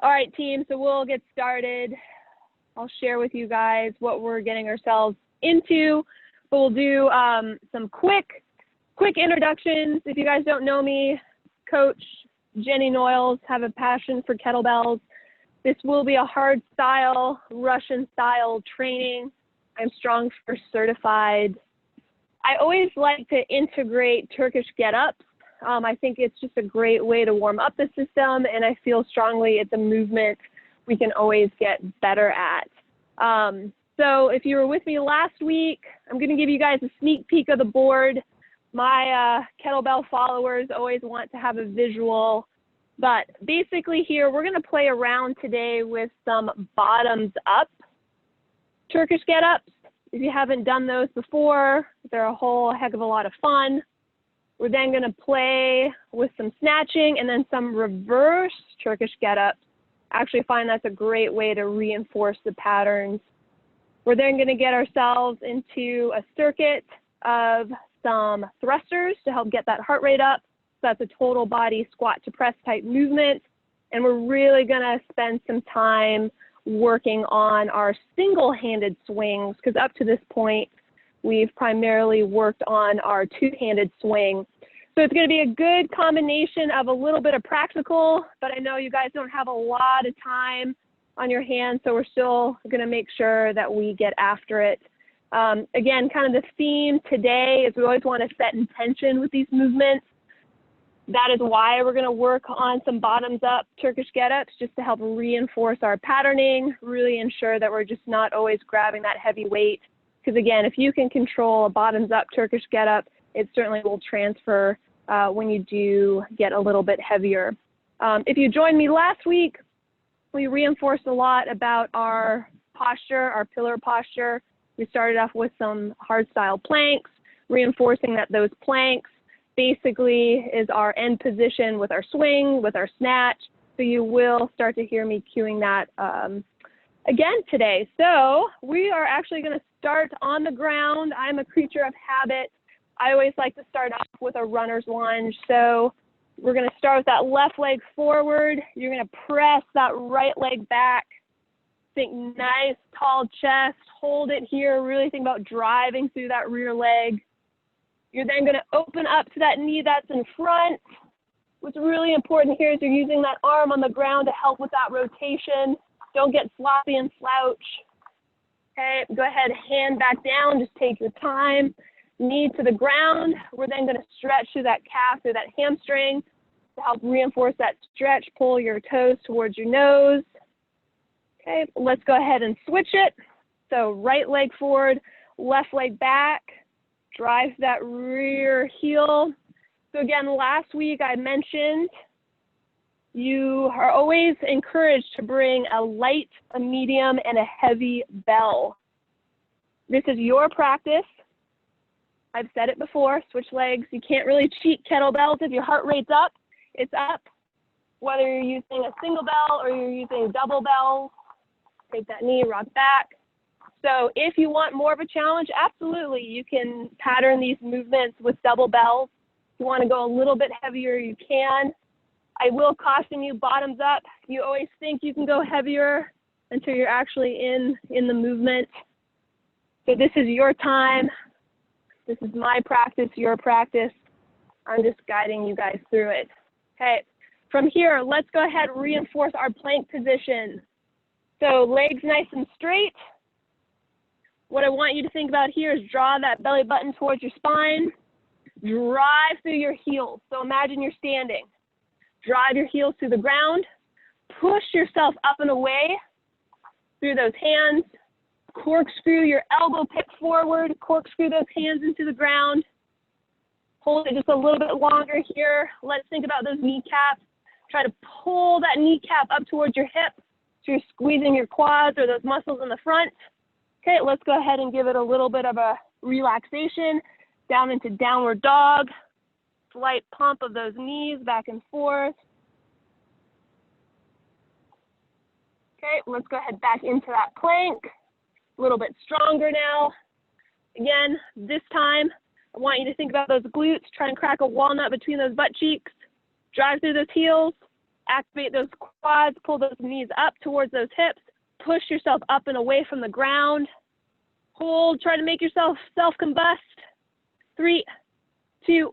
All right, team, so we'll get started. I'll share with you guys what we're getting ourselves into, but we'll do some quick introductions. If you guys don't know me, Coach Jenny Noiles, have a passion for kettlebells. This will be a hard style, Russian style training. I'm StrongFirst certified. I always like to integrate Turkish Get Ups. I think it's just a great way to warm up the system, and I feel strongly it's a movement we can always get better at. So if you were with me last week, I'm going to give you guys a sneak peek of the board. My kettlebell followers always want to have a visual, but basically here we're going to play around today with some bottoms up Turkish Get Ups. If you haven't done those before, they're a whole heck of a lot of fun. We're then going to play with some snatching and then some reverse Turkish Get Ups. I actually find that's a great way to reinforce the patterns. We're then going to get ourselves into a circuit of some thrusters to help get that heart rate up. So that's a total body squat to press type movement. And we're really going to spend some time working on our single-handed swings, because up to this point, we've primarily worked on our two-handed swing. So it's going to be a good combination of a little bit of practical, but I know you guys don't have a lot of time on your hands, so we're still going to make sure that we get after it. Again, kind of the theme today is we always want to set intention with these movements. That is why we're going to work on some bottoms-up Turkish Get-Ups, just to help reinforce our patterning, really ensure that we're just not always grabbing that heavy weight. Because again, if you can control a bottoms-up Turkish Get-Up, it certainly will transfer when you do get a little bit heavier. If you joined me last week, we reinforced a lot about our posture, our pillar posture. We started off with some hard-style planks, reinforcing that those planks basically is our end position with our swing, with our snatch. So you will start to hear me cueing that again today. So we are actually going to start on the ground. I'm a creature of habit. I always like to start off with a runner's lunge. So we're going to start with that left leg forward. You're going to press that right leg back. Think nice, tall chest. Hold it here. Really think about driving through that rear leg. You're then going to open up to that knee that's in front. What's really important here is you're using that arm on the ground to help with that rotation. Don't get sloppy and slouch. Okay, go ahead, hand back down. Just take your time. Knee to the ground. We're then going to stretch through that calf, through that hamstring to help reinforce that stretch. Pull your toes towards your nose. Okay, let's go ahead and switch it. So right leg forward, left leg back. Drive that rear heel. So again, last week I mentioned you are always encouraged to bring a light, a medium, and a heavy bell. This is your practice. I've said it before, switch legs. You can't really cheat kettlebells. If your heart rate's up, it's up. Whether you're using a single bell or you're using double bells, take that knee, rock back. So if you want more of a challenge, absolutely, you can pattern these movements with double bells. If you want to go a little bit heavier, you can. I will caution you, bottoms up. You always think you can go heavier until you're actually in the movement. So this is your time. This is my practice, your practice. I'm just guiding you guys through it. Okay, from here, let's go ahead and reinforce our plank position. So legs nice and straight. What I want you to think about here is draw that belly button towards your spine. Drive through your heels. So imagine you're standing. Drive your heels through the ground. Push yourself up and away through those hands. Corkscrew your elbow pit forward. Corkscrew those hands into the ground. Hold it just a little bit longer here. Let's think about those kneecaps. Try to pull that kneecap up towards your hip so you're squeezing your quads or those muscles in the front. Okay, let's go ahead and give it a little bit of a relaxation down into downward dog. Slight pump of those knees back and forth. Okay, let's go ahead back into that plank. A little bit stronger now. Again, this time, I want you to think about those glutes. Try and crack a walnut between those butt cheeks. Drive through those heels. Activate those quads, pull those knees up towards those hips, push yourself up and away from the ground. Hold, try to make yourself self-combust. 3, 2,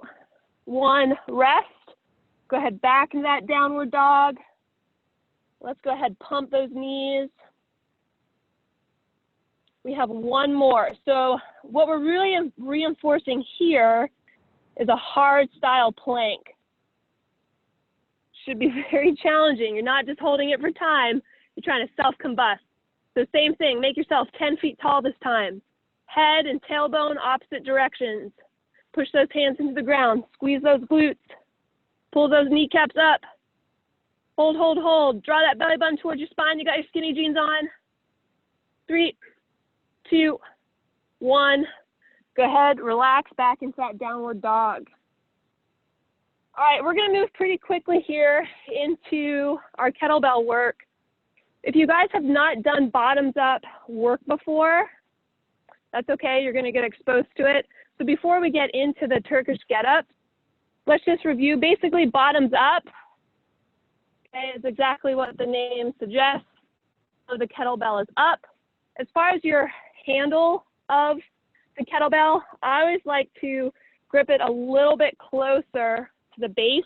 1, rest. Go ahead, back in that downward dog. Let's go ahead, pump those knees. We have one more. So what we're really reinforcing here is a hard style plank. Should be very challenging. You're not just holding it for time, you're trying to self-combust. So same thing, make yourself 10 feet tall this time. Head and tailbone opposite directions. Push those hands into the ground, squeeze those glutes, pull those kneecaps up. Hold, hold, hold. Draw that belly button towards your spine. You got your skinny jeans on. 3, 2, 1. Go ahead, relax back into that downward dog. All right, we're gonna move pretty quickly here into our kettlebell work. If you guys have not done bottoms up work before, that's okay, you're gonna get exposed to it. So before we get into the Turkish Get Up, let's just review. Basically, bottoms up, okay, is exactly what the name suggests. So the kettlebell is up. As far as your handle of the kettlebell, I always like to grip it a little bit closer to the base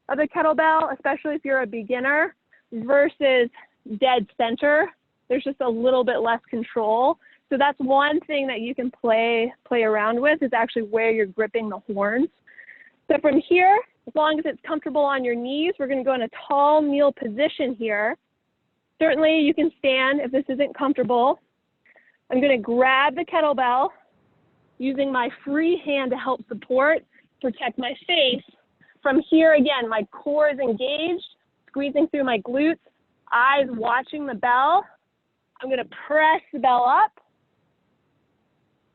of the kettlebell, especially if you're a beginner, versus dead center. There's just a little bit less control. So that's one thing that you can play around with, is actually where you're gripping the horns. So from here, as long as it's comfortable on your knees, we're gonna go in a tall kneel position here. Certainly you can stand if this isn't comfortable. I'm gonna grab the kettlebell using my free hand to help support, protect my face. From here, again, my core is engaged, squeezing through my glutes, eyes watching the bell. I'm gonna press the bell up,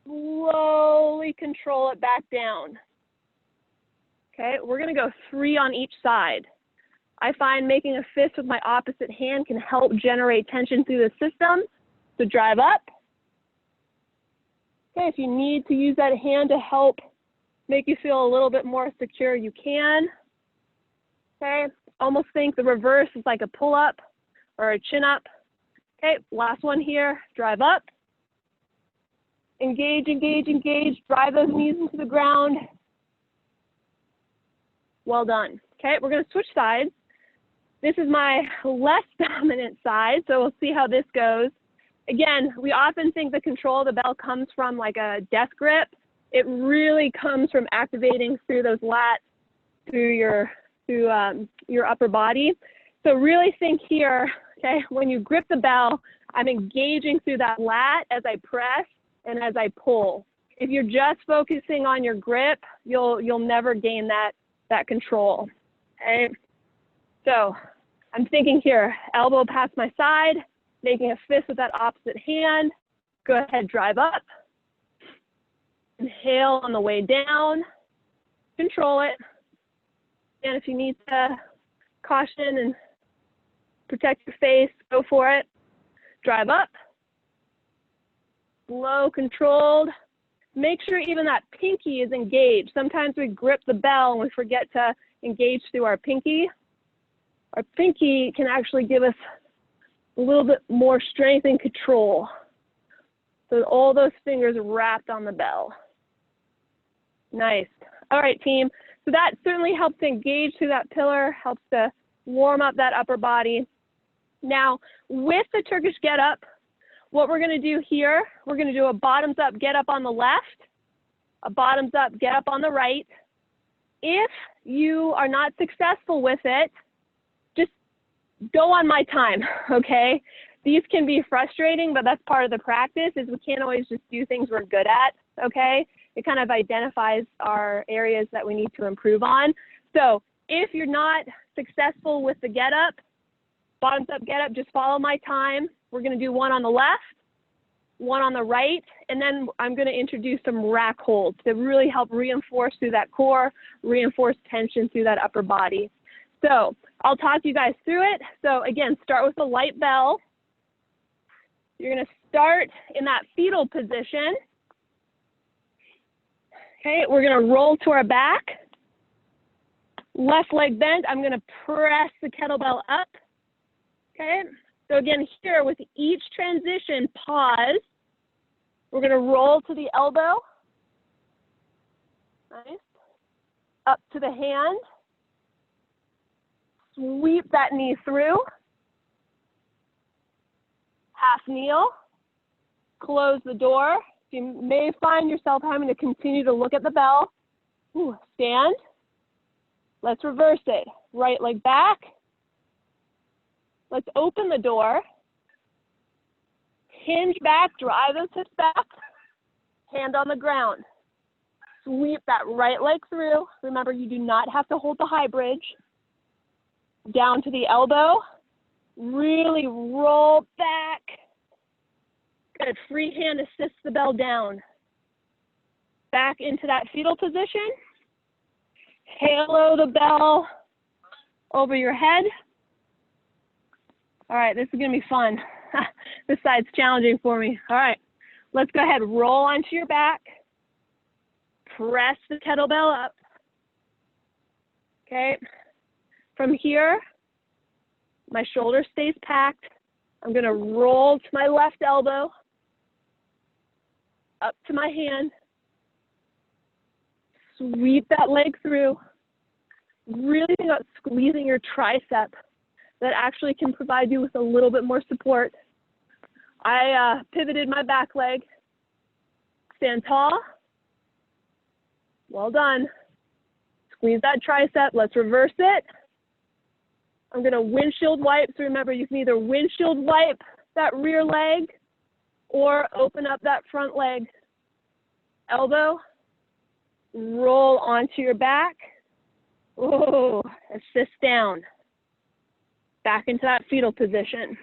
slowly control it back down. Okay, we're gonna go 3 on each side. I find making a fist with my opposite hand can help generate tension through the system. So drive up. Okay, if you need to use that hand to help make you feel a little bit more secure, you can. Okay, almost think the reverse is like a pull-up or a chin-up. Okay, last one here, drive up. Engage, engage, engage, drive those knees into the ground. Well done. Okay, we're gonna switch sides. This is my less dominant side, so we'll see how this goes. Again, we often think the control of the bell comes from like a death grip. It really comes from activating through those lats, through your upper body. So really think here, okay, when you grip the bell, I'm engaging through that lat as I press and as I pull. If you're just focusing on your grip, you'll never gain that control, okay? So I'm thinking here, elbow past my side, making a fist with that opposite hand. Go ahead, drive up. Inhale on the way down, control it. And if you need to caution and protect your face, go for it. Drive up, slow, controlled. Make sure even that pinky is engaged. Sometimes we grip the bell and we forget to engage through our pinky. Our pinky can actually give us a little bit more strength and control. So all those fingers wrapped on the bell. Nice. All right, team. So that certainly helps to engage through that pillar, helps to warm up that upper body. Now, with the Turkish Get Up, what we're gonna do here, we're gonna do a bottoms up get up on the left, a bottoms up get up on the right. If you are not successful with it, just go on my time, okay? These can be frustrating, but that's part of the practice, is we can't always just do things we're good at, okay? It kind of identifies our areas that we need to improve on. So if you're not successful with the get up, bottoms up get up, just follow my time. We're gonna do one on the left, one on the right, and then I'm gonna introduce some rack holds to really help reinforce through that core, reinforce tension through that upper body. So I'll talk you guys through it. So again, start with the light bell. You're gonna start in that fetal position. Okay, we're gonna roll to our back. Left leg bent, I'm gonna press the kettlebell up, okay? So again, here with each transition, pause. We're gonna roll to the elbow. Nice. Up to the hand. Sweep that knee through. Half kneel. Close the door. You may find yourself having to continue to look at the bell. Ooh, stand. Let's reverse it. Right leg back. Let's open the door. Hinge back, drive those hips back. Hand on the ground. Sweep that right leg through. Remember, you do not have to hold the high bridge. Down to the elbow. Really roll back. Good. Free hand assists the bell down. Back into that fetal position. Halo the bell over your head. All right, this is going to be fun. This side's challenging for me. All right, let's go ahead. Roll onto your back. Press the kettlebell up. Okay. From here, my shoulder stays packed. I'm going to roll to my left elbow. Up to my hand. Sweep that leg through. Really think about squeezing your tricep. That actually can provide you with a little bit more support. I pivoted my back leg. Stand tall. Well done. Squeeze that tricep. Let's reverse it. I'm going to windshield wipe. So remember, you can either windshield wipe that rear leg or open up that front leg. Elbow. Roll onto your back. Oh, assist down. Back into that fetal position.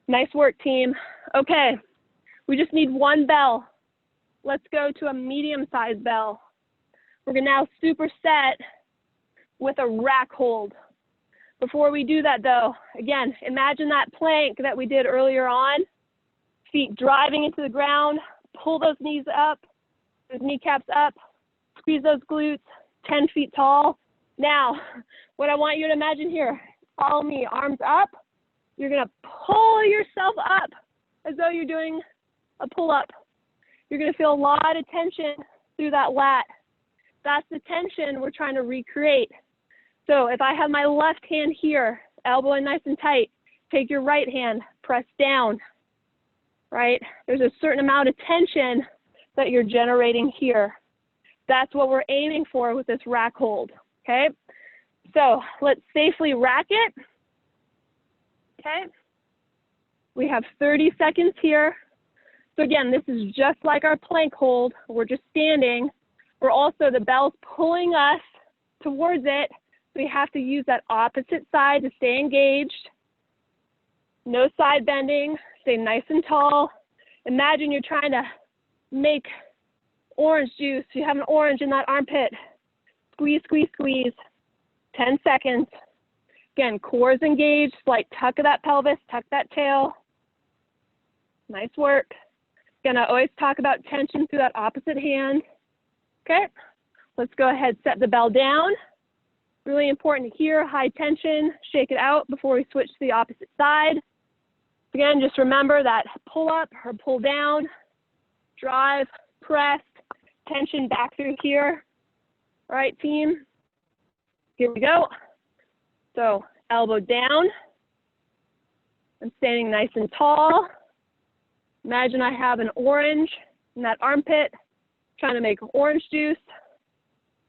Nice work, team. Okay, we just need one bell. Let's go to a medium-sized bell. We're gonna now superset with a rack hold. Before we do that though, again, imagine that plank that we did earlier on. Feet driving into the ground, pull those knees up, those kneecaps up, squeeze those glutes, 10 feet tall. Now, what I want you to imagine here, follow me, arms up. You're gonna pull yourself up as though you're doing a pull-up. You're gonna feel a lot of tension through that lat. That's the tension we're trying to recreate. So if I have my left hand here, elbow in nice and tight, take your right hand, press down, right? There's a certain amount of tension that you're generating here. That's what we're aiming for with this rack hold, okay? So let's safely rack it, okay? We have 30 seconds here. So again, this is just like our plank hold. We're just standing. We're also, the bell's pulling us towards it. So we have to use that opposite side to stay engaged. No side bending, stay nice and tall. Imagine you're trying to make orange juice. You have an orange in that armpit. Squeeze, squeeze, squeeze. 10 seconds. Again, core is engaged. Slight tuck of that pelvis, tuck that tail. Nice work. Gonna always talk about tension through that opposite hand. Okay, let's go ahead, set the bell down. Really important here, high tension, shake it out before we switch to the opposite side. Again, just remember that pull up or pull down, drive, press, tension back through here. All right, team, here we go. So elbow down. I'm standing nice and tall. Imagine I have an orange in that armpit, trying to make orange juice.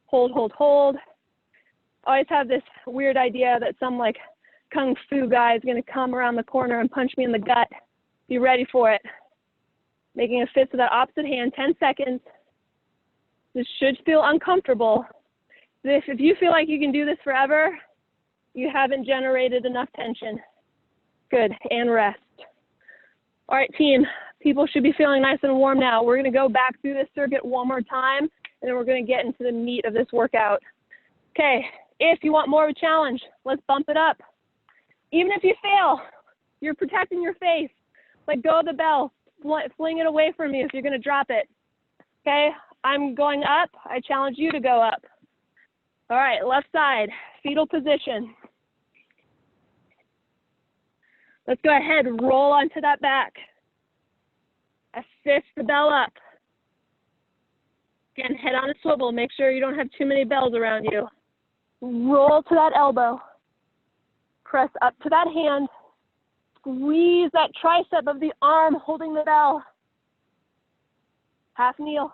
Hold, hold, hold. Always have this weird idea that some like kung fu guy is gonna come around the corner and punch me in the gut. Be ready for it. Making a fist with that opposite hand, 10 seconds. This should feel uncomfortable. If you feel like you can do this forever, you haven't generated enough tension. Good, and rest. All right, team, people should be feeling nice and warm now. We're gonna go back through this circuit one more time, and then we're gonna get into the meat of this workout. Okay, if you want more of a challenge, let's bump it up. Even if you fail, you're protecting your face. Let go of the bell, fling it away from you if you're gonna drop it. Okay, I'm going up, I challenge you to go up. All right, left side, fetal position. Let's go ahead and roll onto that back. Assist the bell up. Again, head on a swivel. Make sure you don't have too many bells around you. Roll to that elbow. Press up to that hand. Squeeze that tricep of the arm holding the bell. Half kneel.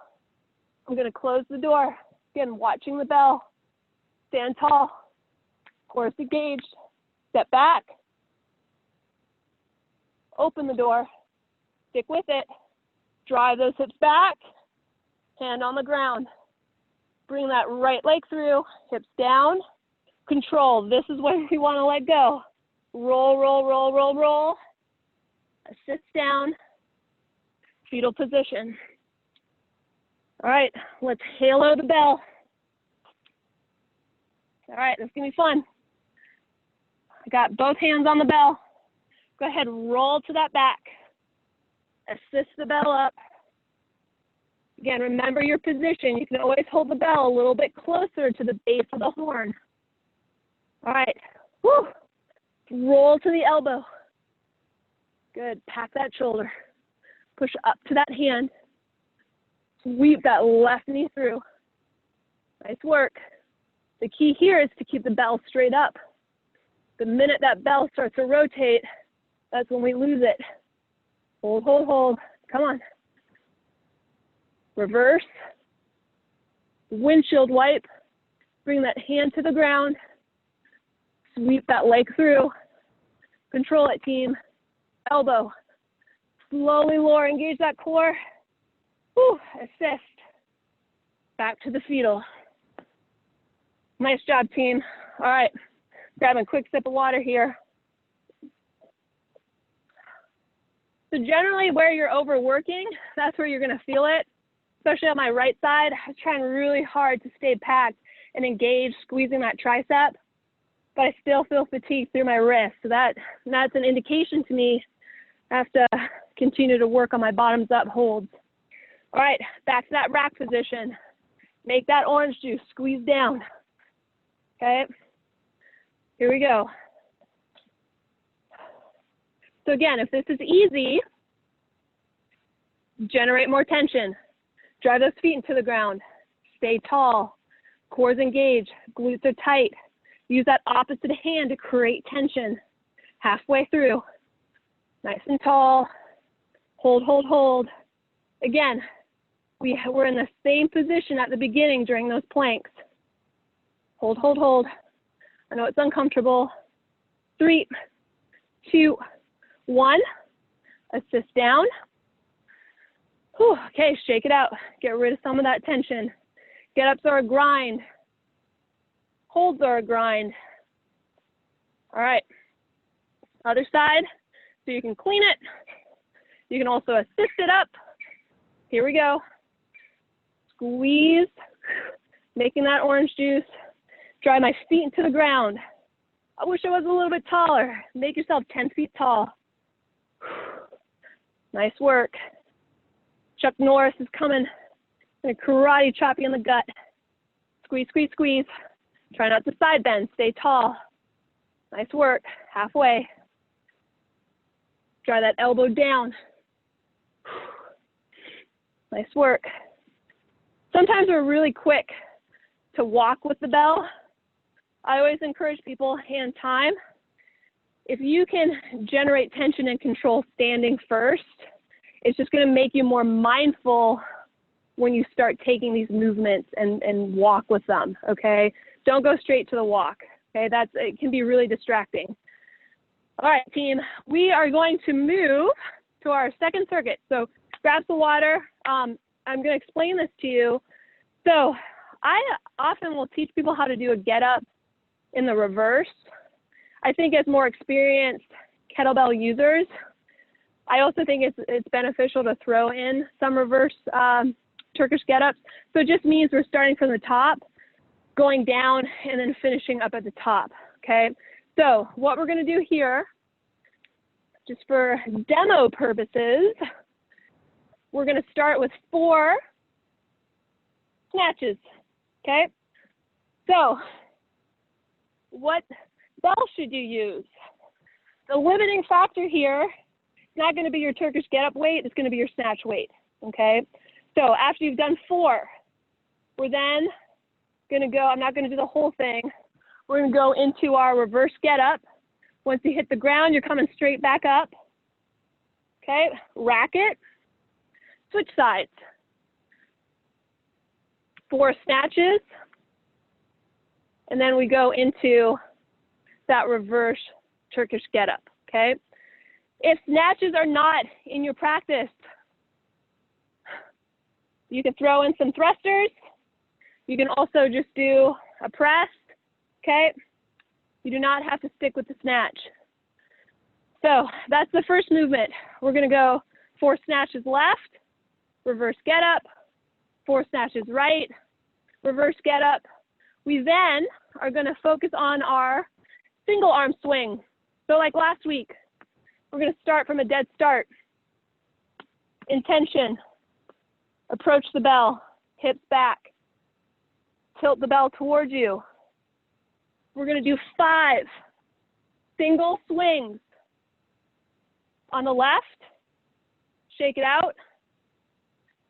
I'm going to close the door. Again, watching the bell. Stand tall. Core engaged. Step back. Open the door. Stick with it. Drive those hips back. Hand on the ground. Bring that right leg through. Hips down. Control. This is when we want to let go. Roll, roll, roll, roll, roll. Assist down. Fetal position. All right, let's halo the bell. All right, this is going to be fun. I got both hands on the bell. Go ahead, roll to that back. Assist the bell up. Again, remember your position. You can always hold the bell a little bit closer to the base of the horn. All right, woo. Roll to the elbow. Good, pack that shoulder. Push up to that hand. Sweep that left knee through. Nice work. The key here is to keep the bell straight up. The minute that bell starts to rotate, that's when we lose it. Hold, hold, hold. Come on. Reverse. Windshield wipe. Bring that hand to the ground. Sweep that leg through. Control it, team. Elbow. Slowly lower. Engage that core. Whew. Assist. Back to the fetal. Nice job, team. All right. Grab a quick sip of water here. So generally where you're overworking, that's where you're going to feel it. Especially on my right side, I was trying really hard to stay packed and engage, squeezing that tricep, but I still feel fatigue through my wrist. So that's an indication to me I have to continue to work on my bottoms up holds. All right, back to that rack position. Make that orange juice, squeeze down. Okay, here we go. So again, if this is easy, generate more tension. Drive those feet into the ground. Stay tall. Cores engaged. Glutes are tight. Use that opposite hand to create tension. Halfway through. Nice and tall. Hold, hold, hold. Again, we're in the same position at the beginning during those planks. Hold, hold, hold. I know it's uncomfortable. 3, 2, 1. Assist down. Whew, okay, shake it out. Get rid of some of that tension. Get-ups are a grind. Holds are a grind. All right. Other side. So you can clean it. You can also assist it up. Here we go. Squeeze. Making that orange juice. Drive my feet into the ground. I wish I was a little bit taller. Make yourself 10 feet tall. Nice work. Chuck Norris is coming. Gonna karate chop you in the gut. Squeeze, squeeze, squeeze. Try not to side bend. Stay tall. Nice work. Halfway. Drive that elbow down. Nice work. Sometimes we're really quick to walk with the bell. I always encourage people, hand time. If you can generate tension and control standing first, it's just going to make you more mindful when you start taking these movements and walk with them, okay? Don't go straight to the walk, okay? It can be really distracting. All right, team, we are going to move to our second circuit. So grab some water. I'm going to explain this to you. So I often will teach people how to do a get up in the reverse. I think as more experienced kettlebell users, I also think it's beneficial to throw in some reverse Turkish Get Ups. So it just means we're starting from the top, going down, and then finishing up at the top, okay? So what we're going to do here, just for demo purposes, we're going to start with 4 snatches, okay? So what bell should you use? The limiting factor here is not going to be your Turkish Get Up weight, it's going to be your snatch weight, okay? So after you've done 4, we're then going to go, I'm not going to do the whole thing, we're going to go into our reverse Get Up. Once you hit the ground, you're coming straight back up, okay? Rack it, switch sides. 4 snatches, and then we go into that reverse Turkish Get Up, okay? If snatches are not in your practice, you can throw in some thrusters. You can also just do a press, okay? You do not have to stick with the snatch. So that's the first movement. We're gonna go 4 snatches left, reverse Get Up, 4 snatches right, reverse Get Up. We then are going to focus on our single arm swing. So like last week, we're going to start from a dead start. Intention, approach the bell, hips back, tilt the bell towards you. We're going to do 5 single swings. On the left, shake it out.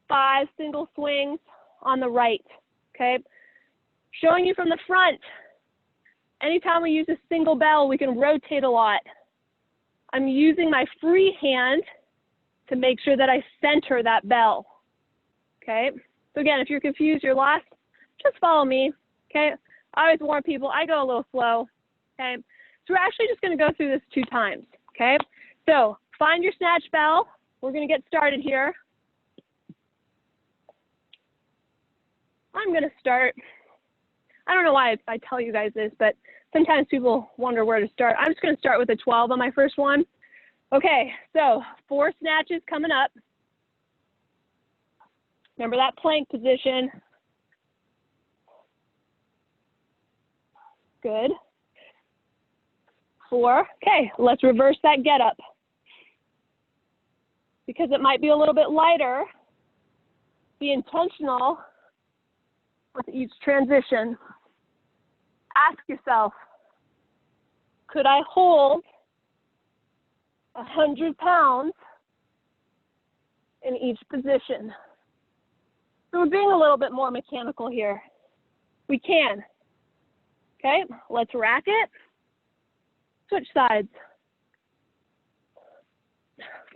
5 single swings on the right, okay? Showing you from the front. Anytime we use a single bell, we can rotate a lot. I'm using my free hand to make sure that I center that bell, okay? So again, if you're confused, you're lost, just follow me, okay? I always warn people, I go a little slow, okay? So we're actually just gonna go through this 2 times, okay? So find your snatch bell. We're gonna get started here. I'm going to start, I don't know why I tell you guys this, but sometimes people wonder where to start. I'm just going to start with a 12 on my first one. Okay, so 4 snatches coming up. Remember that plank position. Good. 4. Okay, let's reverse that Get Up. Because it might be a little bit lighter, be intentional with each transition. Ask yourself, could I hold 100 pounds in each position? So we're being a little bit more mechanical here. We can. Okay, let's rack it. Switch sides.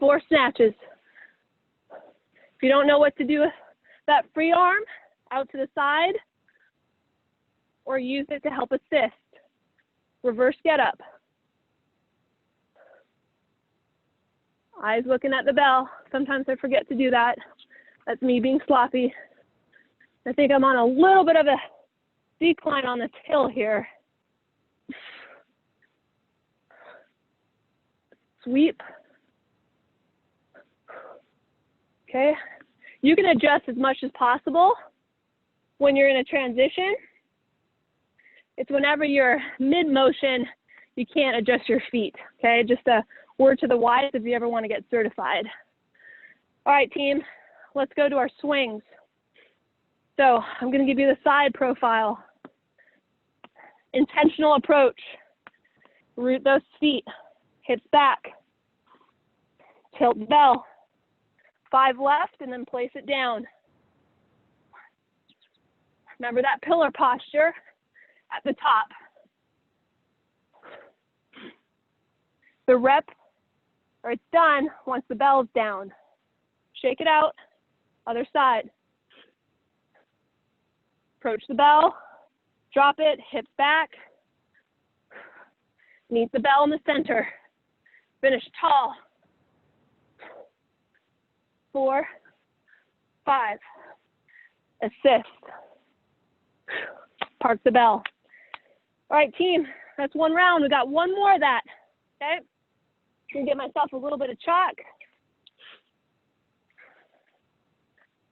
4 snatches. If you don't know what to do with that free arm, out to the side, or use it to help assist. Reverse Get Up. Eyes looking at the bell. Sometimes I forget to do that. That's me being sloppy. I think I'm on a little bit of a decline on this hill here. Sweep. Okay. You can adjust as much as possible when you're in a transition. It's whenever you're mid-motion, you can't adjust your feet, okay? Just a word to the wise if you ever want to get certified. All right, team, let's go to our swings. So I'm going to give you the side profile. Intentional approach. Root those feet, hips back. Tilt the bell. 5 left, and then place it down. Remember that pillar posture at the top. The rep, or it's done once the bell's down. Shake it out, other side. Approach the bell, drop it, hips back. Meet the bell in the center. Finish tall. 4, 5. Assist. Park the bell. All right, team, that's 1 round. We got 1 more of that, okay? I'm gonna get myself a little bit of chalk.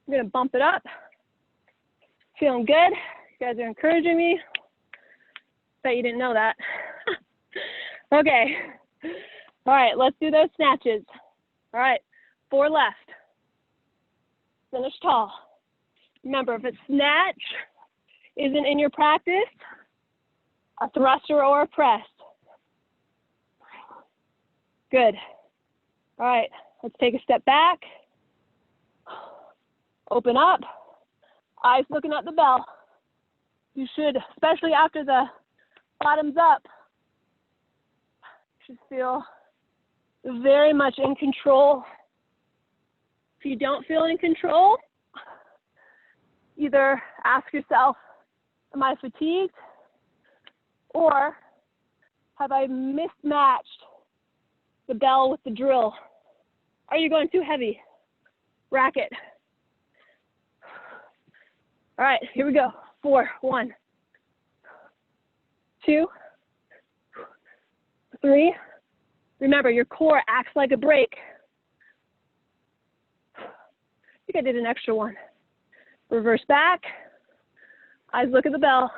I'm gonna bump it up. Feeling good. You guys are encouraging me. Bet you didn't know that. Okay. All right, let's do those snatches. All right, 4 left. Finish tall. Remember, if it's snatch, isn't in your practice, a thruster or a press. Good. All right, let's take a step back. Open up, eyes looking at the bell. You should, especially after the bottom's up, should feel very much in control. If you don't feel in control, either ask yourself, am I fatigued? Or have I mismatched the bell with the drill? Are you going too heavy? Rack it. All right, here we go. 4, 1, 2, 3. Remember, your core acts like a brake. I think I did an extra one. Reverse back. Eyes look at the bell.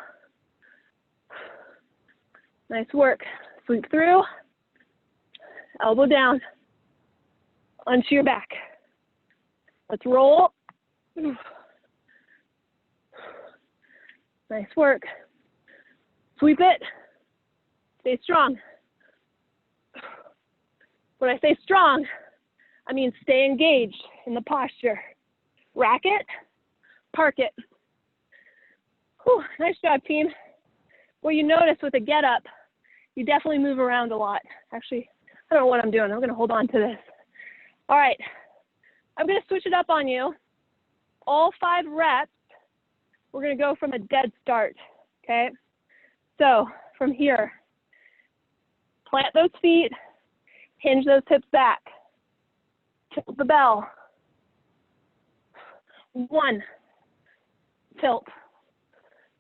Nice work. Sweep through. Elbow down. Onto your back. Let's roll. Nice work. Sweep it. Stay strong. When I say strong, I mean stay engaged in the posture. Rack it, park it. Whew, nice job, team. Well, you notice with a get up, you definitely move around a lot. Actually, I don't know what I'm doing. I'm going to hold on to this. All right. I'm going to switch it up on you. All 5 reps, we're going to go from a dead start, okay? So from here, plant those feet, hinge those hips back, tilt the bell. 1, tilt,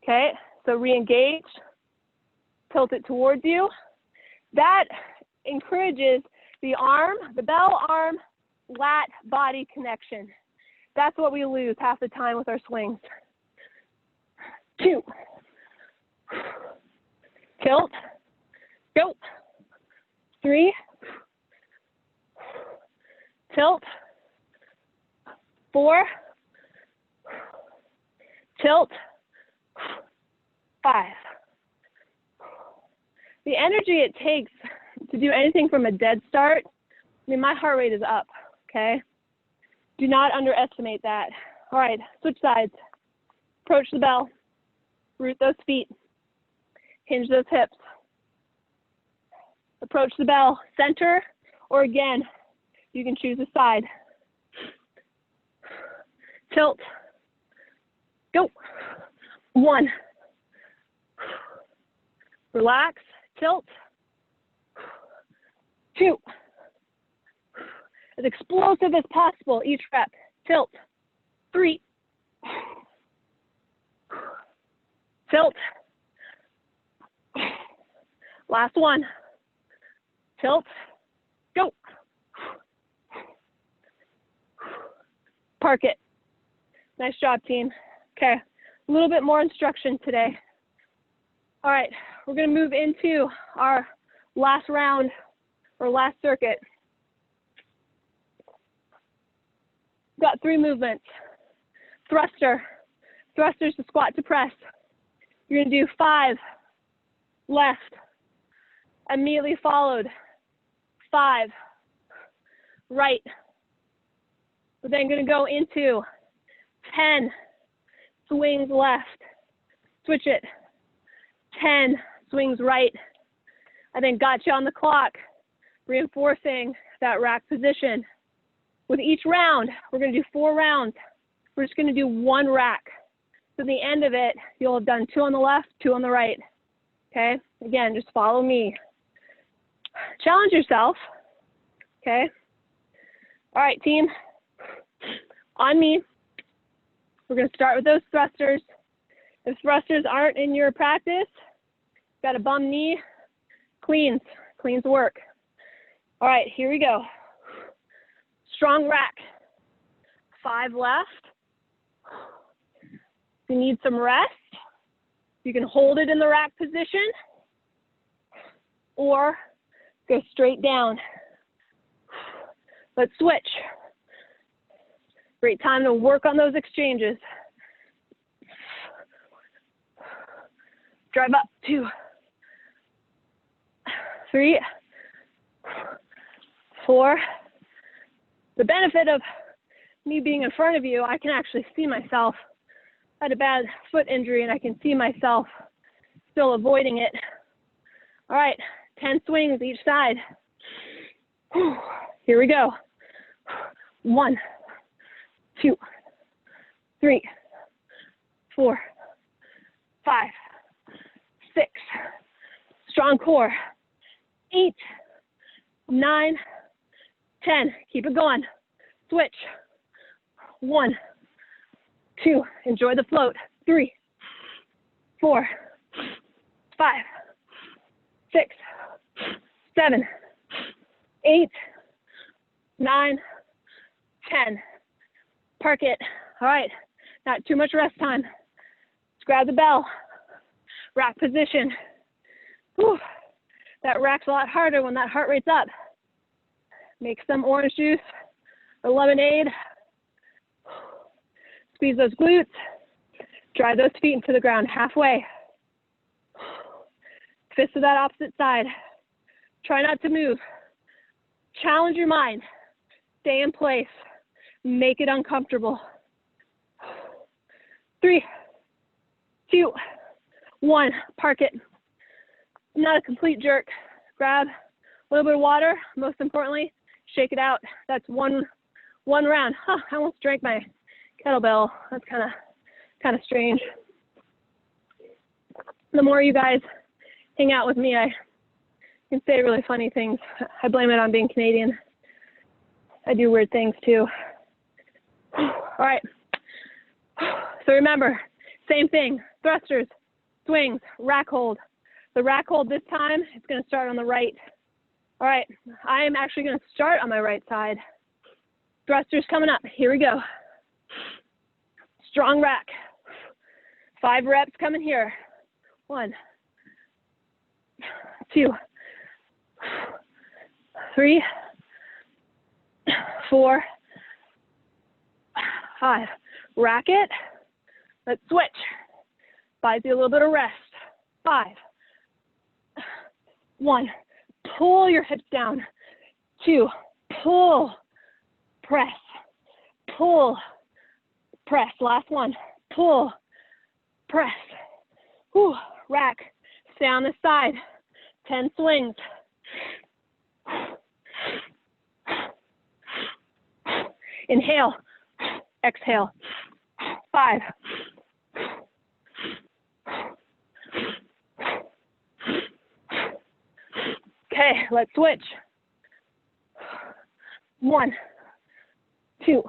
okay? So re-engage, tilt it towards you. That encourages the arm, the bell arm, lat body connection. That's what we lose half the time with our swings. 2, tilt, go. 3, tilt, 4, tilt, 5. The energy it takes to do anything from a dead start, I mean, my heart rate is up, okay? Do not underestimate that. All right, switch sides. Approach the bell. Root those feet. Hinge those hips. Approach the bell. Center, or again, you can choose a side. Tilt. Go. 1. Relax. Tilt. 2. As explosive as possible each rep. Tilt. 3. Tilt. Last one. Tilt. Go. Park it. Nice job, team. Okay, a little bit more instruction today. All right, we're going to move into our last round or last circuit. We've got 3 movements. Thruster. Thruster is the squat to press. You're going to do 5 left, immediately followed 5 right. We're then going to go into 10 swings left. Switch it. 10 swings right. I then got you on the clock, reinforcing that rack position. With each round, we're going to do 4 rounds. We're just going to do 1 rack. So at the end of it, you'll have done 2 on the left, 2 on the right. Okay? Again, just follow me. Challenge yourself. Okay? All right, team. On me. We're going to start with those thrusters. If thrusters aren't in your practice, got a bum knee, cleans work. All right, here we go. Strong rack. 5 left. If you need some rest, you can hold it in the rack position or go straight down. Let's switch. Great time to work on those exchanges. Drive up. 2, 3, 4. The benefit of me being in front of you, I can actually see myself. I had a bad foot injury and I can see myself still avoiding it. All right, 10 swings each side. Here we go. 1, 2, 3, 4, 5, 6. Strong core. 8, 9, 10. Keep it going. Switch. 1, 2. Enjoy the float. 3, 4, 5, 6, 7, 8, 9, 10. Park it. All right. Not too much rest time. Let's grab the bell. Rack position. Whew. That rack's a lot harder when that heart rate's up. Make some orange juice or lemonade. Squeeze those glutes. Drive those feet into the ground halfway. Fist to that opposite side. Try not to move. Challenge your mind. Stay in place. Make it uncomfortable. 3, 2, 1. Park it. Not a complete jerk. Grab a little bit of water. Most importantly, shake it out. That's one round. I almost drank my kettlebell. That's kind of strange. The more you guys hang out with me, I can say really funny things. I blame it on being Canadian. I do weird things too. All right. So remember, same thing. Thrusters, swings, rack hold. The rack hold this time, it's going to start on the right. All right. I am actually going to start on my right side. Thrusters coming up. Here we go. Strong rack. 5 reps coming here. 1, 2, 3, 4, 5. Rack it. Let's switch. Buys you a little bit of rest. 5. 1. Pull your hips down. 2. Pull. Press. Pull. Press. Last one. Pull. Press. Whew. Rack. Stay on this side. 10 swings. Inhale. Exhale. 5. Okay, let's switch. 1, 2,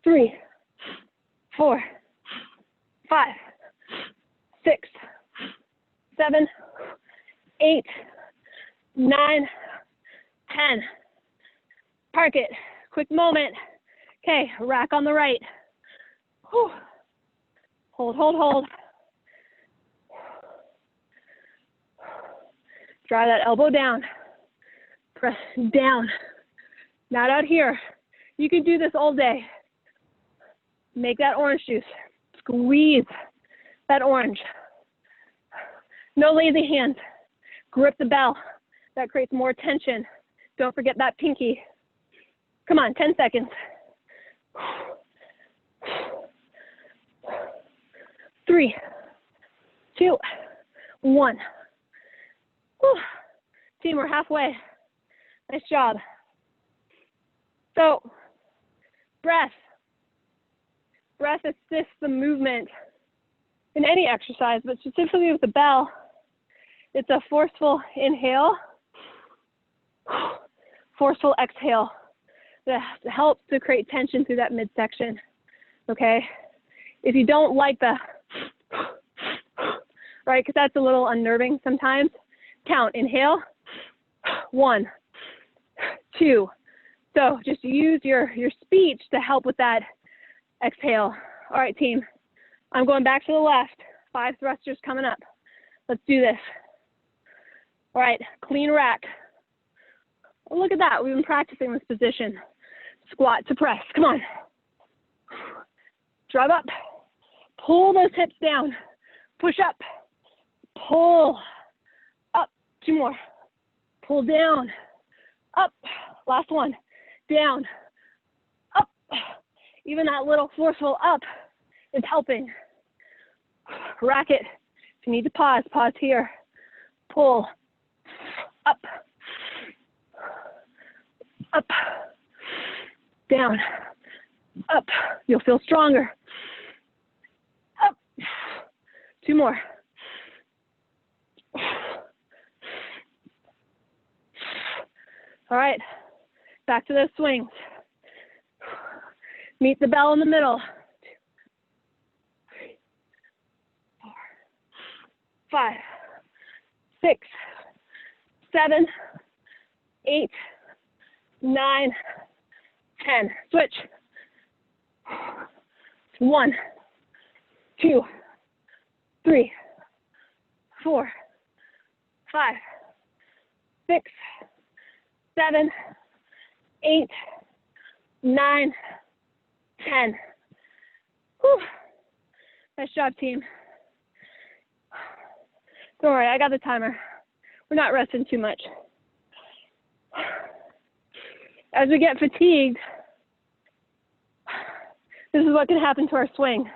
3, 4, 5, 6, 7, 8, 9, 10. Park it. Quick moment. Okay, rack on the right. Whew. Hold, hold, hold. Drive that elbow down. Press down. Not out here. You can do this all day. Make that orange juice. Squeeze that orange. No lazy hands. Grip the bell. That creates more tension. Don't forget that pinky. Come on, 10 seconds. 3, 2, 1. Whew. Team, we're halfway. Nice job. So, breath. Breath assists the movement in any exercise, but specifically with the bell, it's a forceful inhale, forceful exhale that helps to create tension through that midsection, okay? If you don't like the, right, because that's a little unnerving sometimes, count. Inhale, 1, 2. So just use your speech to help with that exhale. All right, team. I'm going back to the left. 5 thrusters coming up. Let's do this. All right, clean rack. Oh, look at that. We've been practicing this position. Squat to press. Come on. Drive up. Pull those hips down. Push up. pull, up, 2 more, pull down, up, last one, down, up. Even that little forceful up is helping. Rack it. If you need to pause, pause here. Pull, up, up, down, up. You'll feel stronger. Up. 2 more. All right, back to those swings. Meet the bell in the middle. 2, 3, 4, 5, 6, 7, 8, 9, 10. Switch. 1, 2, 3, 4, 5, 6, 7, 8, 9, 10. Whew. Nice job, team. Don't worry, I got the timer. We're not resting too much. As we get fatigued, this is what can happen to our swing.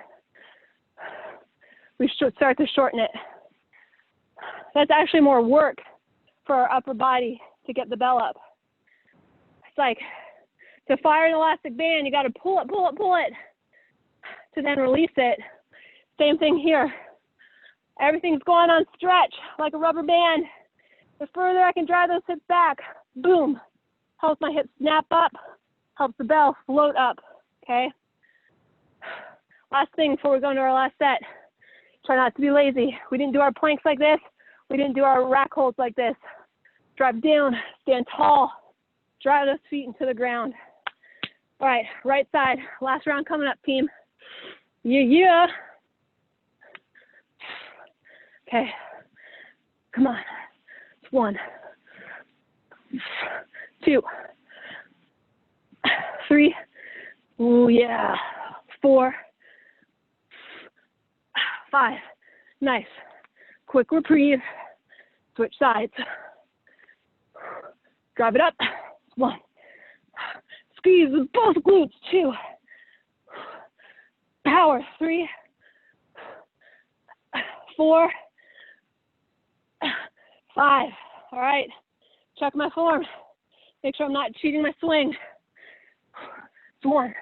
We should start to shorten it. That's actually more work for our upper body to get the bell up. It's like to fire an elastic band, you got to pull it, pull it, pull it to then release it. Same thing here. Everything's going on stretch like a rubber band. The further I can drive those hips back, boom, helps my hips snap up, helps the bell float up, okay? Last thing before we go into our last set, try not to be lazy. We didn't do our planks like this. We didn't do our rack holds like this. Drive down, stand tall, drive those feet into the ground. All right, right side, last round coming up, team. Yeah. Okay, come on. 1, 2, 3, ooh yeah, 4, 5, nice. Quick reprieve, switch sides. Drive it up, 1. Squeeze with both glutes, 2. Power, 3, 4, 5. All right, check my form. Make sure I'm not cheating my swing. 1,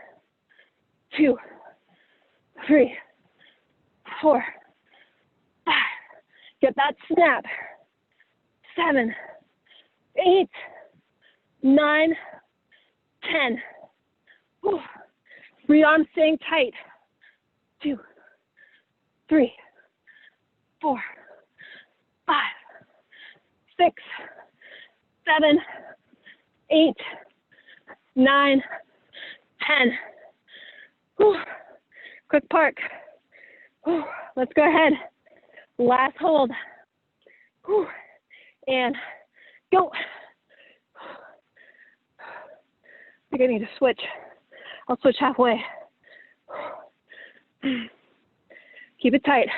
2, 3, 4, 5. Get that snap. 7, 8, 9, 10. Whew. Three arms staying tight. 2, 3, 4, 5, 6, 7, 8, 9, 10. Whew. Quick park. Whew. Let's go ahead. Last hold. Whew. And go. I think I need to switch. I'll switch halfway. Keep it tight.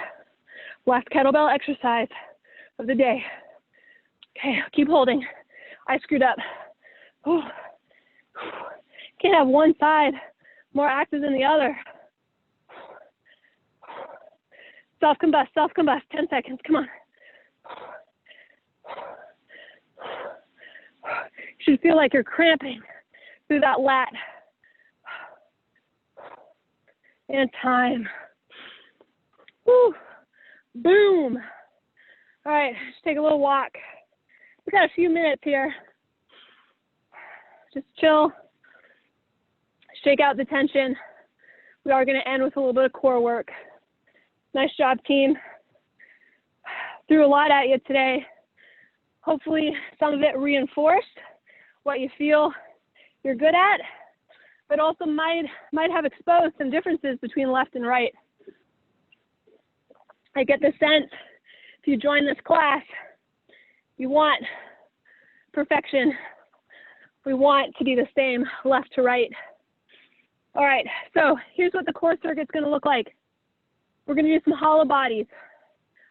Last kettlebell exercise of the day. Okay, keep holding. I screwed up. Whew. Can't have one side more active than the other. Self-combust, self-combust. 10 seconds, come on. You should feel like you're cramping through that lat. And time. Woo. Boom. All right, just take a little walk. We got a few minutes here. Just chill. Shake out the tension. We are going to end with a little bit of core work. Nice job, team. Threw a lot at you today. Hopefully some of it reinforced what you feel you're good at, but also might have exposed some differences between left and right. I get the sense if you join this class, you want perfection. We want to be the same left to right. All right, so here's what the core circuit's going to look like. We're going to do some hollow bodies.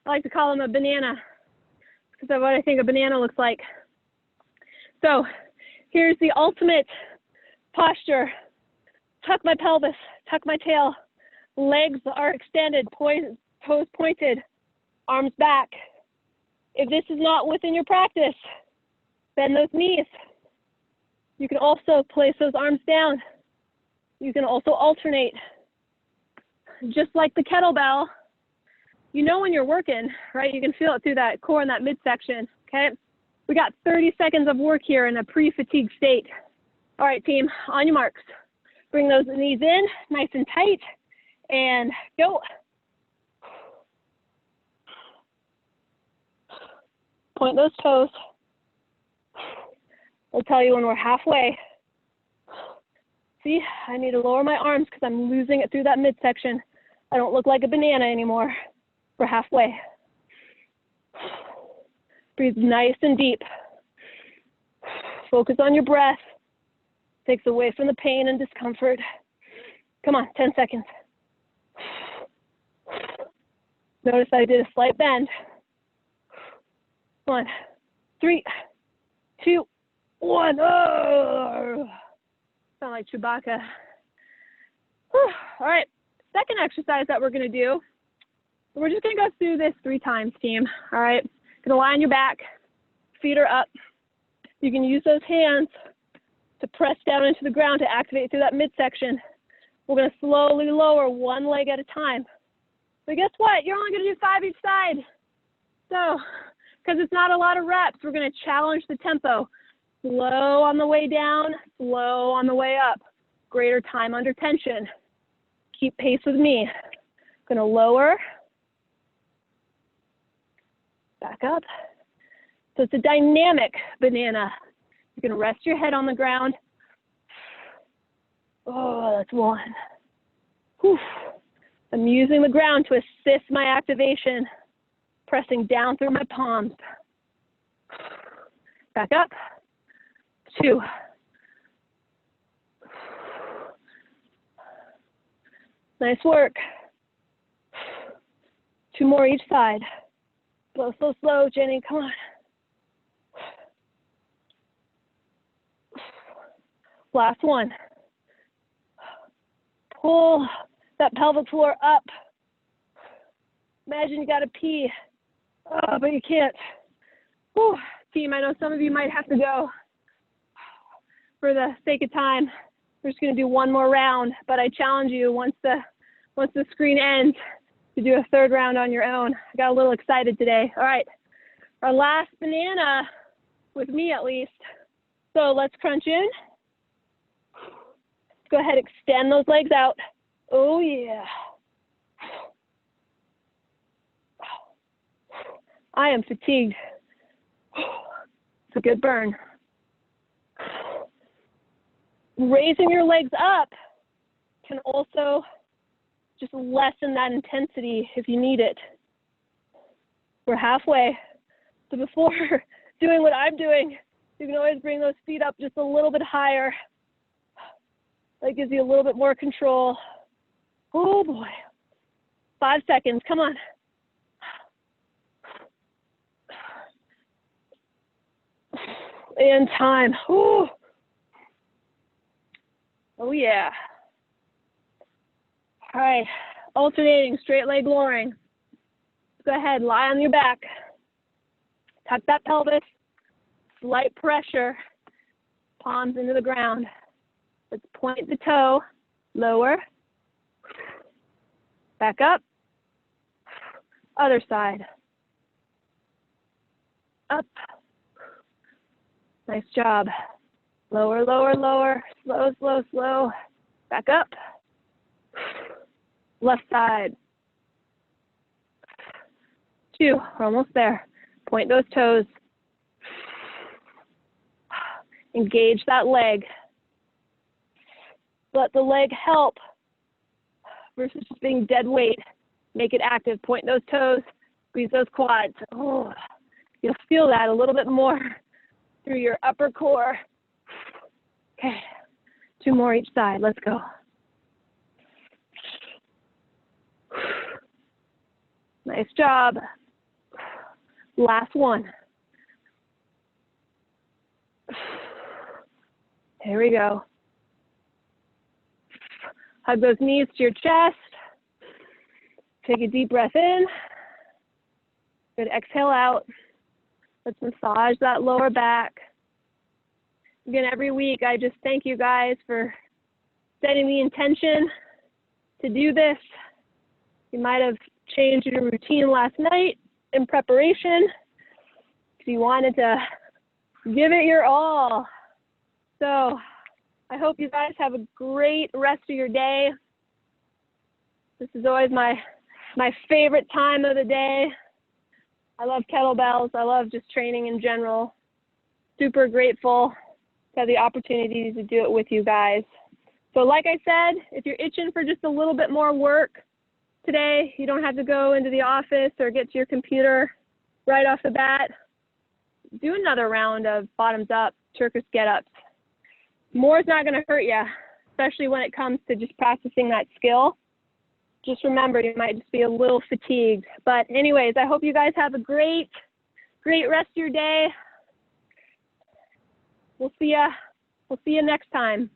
I like to call them a banana because of what I think a banana looks like. So here's the ultimate posture. Tuck my pelvis, tuck my tail. Legs are extended, toes pointed, arms back. If this is not within your practice, bend those knees. You can also place those arms down. You can also alternate. Just like the kettlebell, you know when you're working, right? You can feel it through that core and that midsection, okay? We got 30 seconds of work here in a pre-fatigue state. All right, team, on your marks. Bring those knees in, nice and tight, and go. Point those toes. I'll tell you when we're halfway. See, I need to lower my arms because I'm losing it through that midsection. I don't look like a banana anymore. We're halfway. Breathe nice and deep. Focus on your breath. Takes away from the pain and discomfort. Come on, 10 seconds. Notice I did a slight bend. 1, 3, 2, 1. Oh! Sound like Chewbacca. Whew. All right, second exercise that we're going to do. We're just going to go through this 3 times, team. All right, going to lie on your back. Feet are up. You can use those hands to press down into the ground to activate through that midsection. We're going to slowly lower one leg at a time. But guess what? You're only going to do 5 each side. So, because it's not a lot of reps, we're going to challenge the tempo. Slow on the way down, slow on the way up. Greater time under tension. Keep pace with me. Going to lower. Back up. So it's a dynamic banana. You can rest your head on the ground. Oh, that's 1. Whew. I'm using the ground to assist my activation, pressing down through my palms. Back up. 2. Nice work. 2 more each side. Slow, slow, slow, Jenny, come on. Last one. Pull that pelvic floor up. Imagine you got to pee, but you can't. Whew. Team, I know some of you might have to go. For the sake of time, we're just going to do 1 more round, but I challenge you once the screen ends to do a 3rd round on your own. I got a little excited today. All right, our last banana, with me at least. So let's crunch in. Go ahead, extend those legs out. Oh yeah. I am fatigued. It's a good burn. Raising your legs up can also just lessen that intensity if you need it. We're halfway. So before doing what I'm doing, you can always bring those feet up just a little bit higher. That gives you a little bit more control. Oh boy. 5 seconds, come on. And time. Ooh. Oh yeah. All right, alternating, straight leg lowering. Go ahead, lie on your back. Tuck that pelvis, slight pressure, palms into the ground. Let's point the toe, lower, back up, other side, up. Nice job. Lower, lower, lower, slow, slow, slow, back up. Left side. 2, we're almost there. Point those toes. Engage that leg. Let the leg help versus just being dead weight. Make it active. Point those toes. Squeeze those quads. Oh, you'll feel that a little bit more through your upper core. Okay, 2 more each side. Let's go. Nice job. Last one. There we go. Hug those knees to your chest. Take a deep breath in. Good, exhale out. Let's massage that lower back. Again, every week, I just thank you guys for setting the intention to do this. You might have changed your routine last night in preparation because you wanted to give it your all. So I hope you guys have a great rest of your day. This is always my favorite time of the day. I love kettlebells. I love just training in general. Super grateful to have the opportunity to do it with you guys. So like I said, if you're itching for just a little bit more work today, you don't have to go into the office or get to your computer right off the bat. Do another round of bottoms up, Turkish Get Ups. More is not going to hurt you, especially when it comes to just practicing that skill. Just remember, you might just be a little fatigued. But anyways, I hope you guys have a great rest of your day. We'll see you next time.